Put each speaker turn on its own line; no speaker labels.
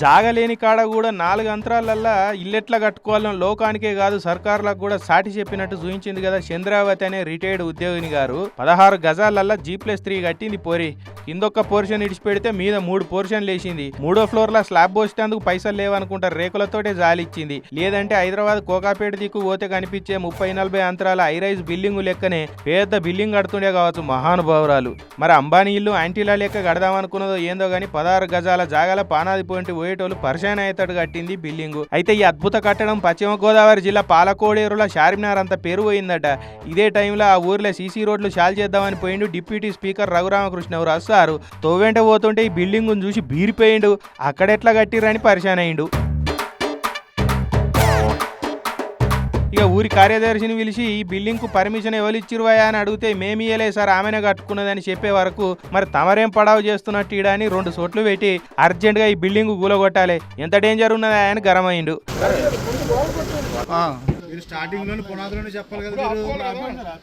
జాగలేని కాడ కూడా 4 అంతరాలల్లా ఇల్లెట్లా కట్టుకోవాలని లోకానికే కాదు సర్కారులకు కూడా సాటి చెప్పినట్టు చూయించింది కదా చంద్రావతి అనే రిటైర్డ్ ఉద్యోగిని గారు. 16 గజాలల్లా G+3 కట్టింది పోరి. కిందొక్క పోర్షన్ ఇడిచిపెడితే మీద 3 పోర్షన్లు వేసింది. 3వ ఫ్లోర్ లా స్లాబ్ పోసేందుకు పైసలు లేవనుకుంటారు, రేకులతోటే జాలిచ్చింది. లేదంటే హైదరాబాద్ కోకాపేట దిక్కు పోతే కనిపించే 30-40 అంతరాల హైరైజ్ బిల్డింగు లెక్కనే పెద్ద బిల్డింగ్ కడుతుండే కావచ్చు మహానుభావురాలు. మరి అంబానీ ఇల్లు యాంటీలా లెక్క కడదామనుకున్నదో ఏందో గానీ 16 గజాల జాగాల పానాది పోయింటి పోయేటోళ్ళు పరిశాన అయ్యేటట్టు కట్టింది బిల్డింగు. అయితే ఈ అద్భుత కట్టడం పశ్చిమ గోదావరి జిల్లా పాలకోడేరులో చార్మినార్ అంత పేరు పోయిందట. ఇదే టైంలో ఆ ఊర్లో సీసీ రోడ్లు చాలు చేద్దామని పోయిండు డిప్యూటీ స్పీకర్ రఘురామకృష్ణరావు సారు. తోవెంట పోతుంటే ఈ బిల్డింగును చూసి బీరిపోయిండు. అక్కడెట్లా కట్టిర్రని పరిశాన అయిండు. ఇక ఊరి కార్యదర్శిని పిలిచి ఈ బిల్డింగ్ కు పర్మిషన్ ఎవరు ఇచ్చిరువయా అని అడిగితే మేమియలే సార్ ఆమెనే కట్టుకున్నదని చెప్పే వరకు మరి తమరేం పడావు చేస్తున్నట్టు ఈడని 2 సోట్లు పెట్టి అర్జెంట్ గా ఈ బిల్డింగ్ కూలగొట్టాలి, ఎంత డేంజర్ ఉన్నదా అని గరమైండు.
స్టార్టింగ్ లోనే పునాదులోనే చెప్పాలి కదా.